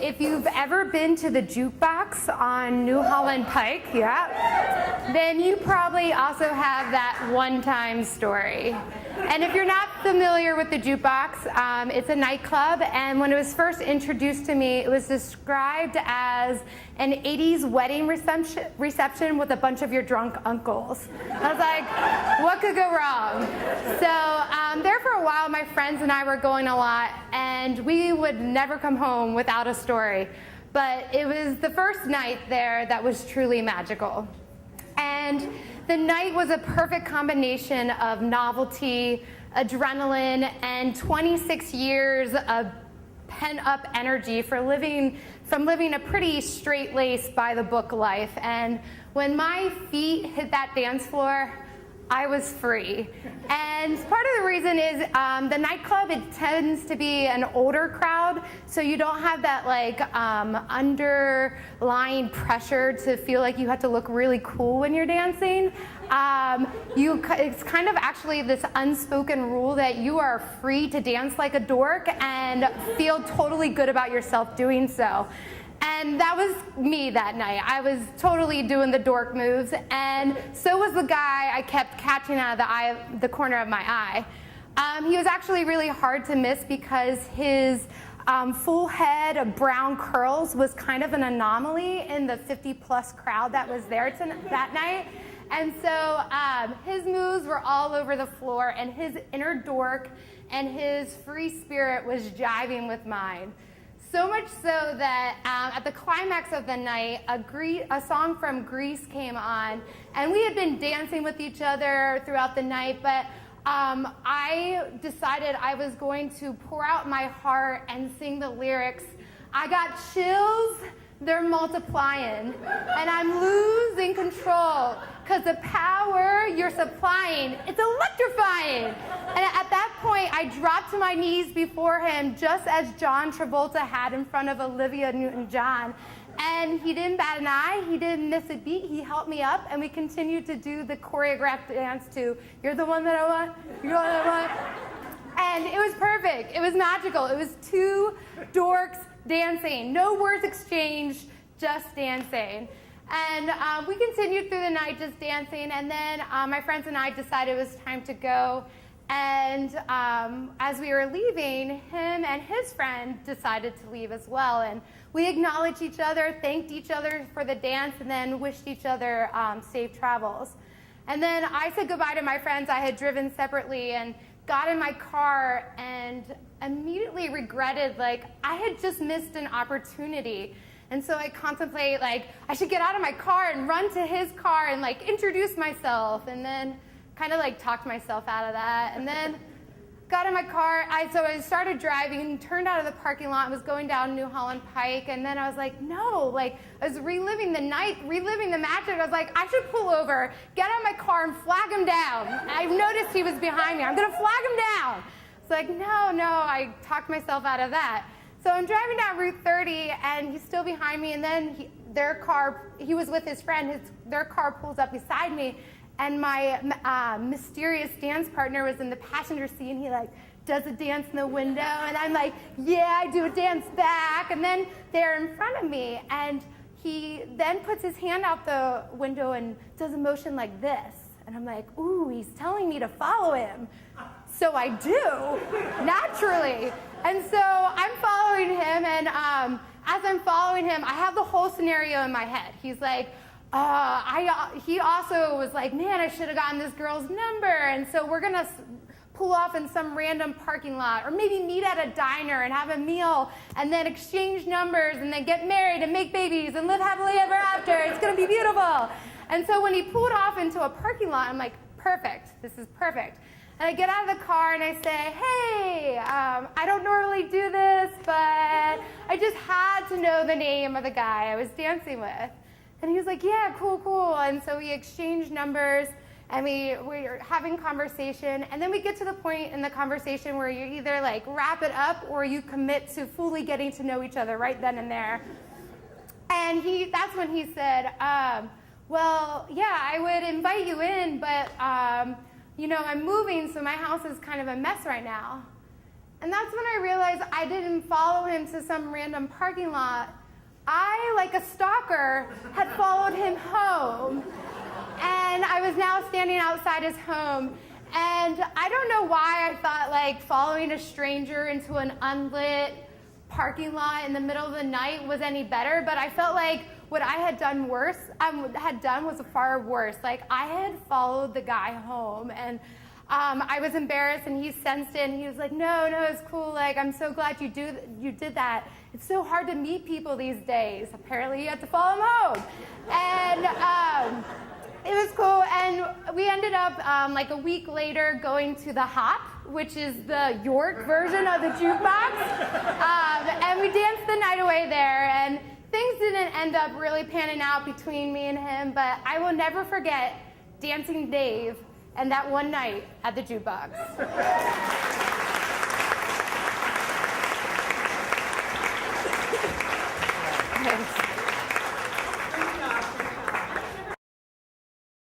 if you've ever been to the Juke Box on New Holland Pike, yeah, then you probably also have that one-time story. And if you're not familiar with the Juke Box, it's a nightclub, and when it was first introduced to me, it was described as an 80s wedding reception with a bunch of your drunk uncles. I was like, what could go wrong? So there for a while, my friends and I were going a lot, and we would never come home without a story. But it was the first night there that was truly magical. And the night was a perfect combination of novelty, adrenaline, and 26 years of pent-up energy from living a pretty straight-laced, by-the-book life. And when my feet hit that dance floor, I was free. And part of the reason is the nightclub, it tends to be an older crowd, so you don't have that like underlying pressure to feel like you have to look really cool when you're dancing. It's kind of actually this unspoken rule that you are free to dance like a dork and feel totally good about yourself doing so. And that was me that night. I was totally doing the dork moves, and so was the guy I kept catching out of the corner of my eye. He was actually really hard to miss because his full head of brown curls was kind of an anomaly in the 50-plus crowd that was there that night. And so his moves were all over the floor, and his inner dork and his free spirit was jiving with mine. So much so that at the climax of the night, a song from Greece came on, and we had been dancing with each other throughout the night, but I decided I was going to pour out my heart and sing the lyrics. I got chills, they're multiplying, and I'm losing control, because the power you're supplying, it's electrifying. And at that point, I dropped to my knees before him, just as John Travolta had in front of Olivia Newton-John. And he didn't bat an eye, he didn't miss a beat, he helped me up, and we continued to do the choreographed dance to "You're the one that I want, you're the one that I want." And it was perfect, it was magical. It was two dorks dancing, no words exchanged, just dancing. And we continued through the night just dancing, and then my friends and I decided it was time to go. And as we were leaving, him and his friend decided to leave as well. And we acknowledged each other, thanked each other for the dance, and then wished each other safe travels. And then I said goodbye to my friends. I had driven separately and got in my car and immediately regretted, like, I had just missed an opportunity. And so I contemplate, like, I should get out of my car and run to his car and, like, introduce myself, and then kind of, like, talked myself out of that. And then got in my car, so I started driving, turned out of the parking lot, was going down New Holland Pike, and then I was like, no, like, I was reliving the night, reliving the magic. I was like, I should pull over, get out of my car, and flag him down. I've noticed he was behind me. I'm going to flag him down. It's like, no, I talked myself out of that. So I'm driving down Route 30, and he's still behind me, and then he was with his friend, their car pulls up beside me, and my mysterious dance partner was in the passenger seat, and he like does a dance in the window, and I'm like, yeah, I do a dance back, and then they're in front of me, and he then puts his hand out the window and does a motion like this, and I'm like, ooh, he's telling me to follow him. So I do, naturally. And so I'm following him, and as I'm following him, I have the whole scenario in my head. He's like, he also was like, man, I should have gotten this girl's number, and so we're gonna pull off in some random parking lot, or maybe meet at a diner and have a meal, and then exchange numbers, and then get married and make babies and live happily ever after. It's gonna be beautiful. And so when he pulled off into a parking lot, I'm like, perfect, this is perfect. And I get out of the car and I say, hey, I don't normally do this, but I just had to know the name of the guy I was dancing with. And he was like, yeah, cool. And so we exchanged numbers, and we were having conversation. And then we get to the point in the conversation where you either like wrap it up or you commit to fully getting to know each other right then and there. And that's when he said, well, yeah, I would invite you in, but I'm moving, so my house is kind of a mess right now. And that's when I realized I didn't follow him to some random parking lot. I, like a stalker, had followed him home. And I was now standing outside his home. And I don't know why I thought like following a stranger into an unlit parking lot in the middle of the night was any better, but I felt like what I had done was far worse. Like I had followed the guy home, and I was embarrassed, and he sensed it, and he was like, no, it's cool. Like, I'm so glad you did that. It's so hard to meet people these days. Apparently you have to follow him home. And it was cool, and we ended up like a week later going to the Hop, which is the York version of the Juke Box. And we danced the night away there, and things didn't end up really panning out between me and him, but I will never forget Dancing Dave and that one night at the Juke Box.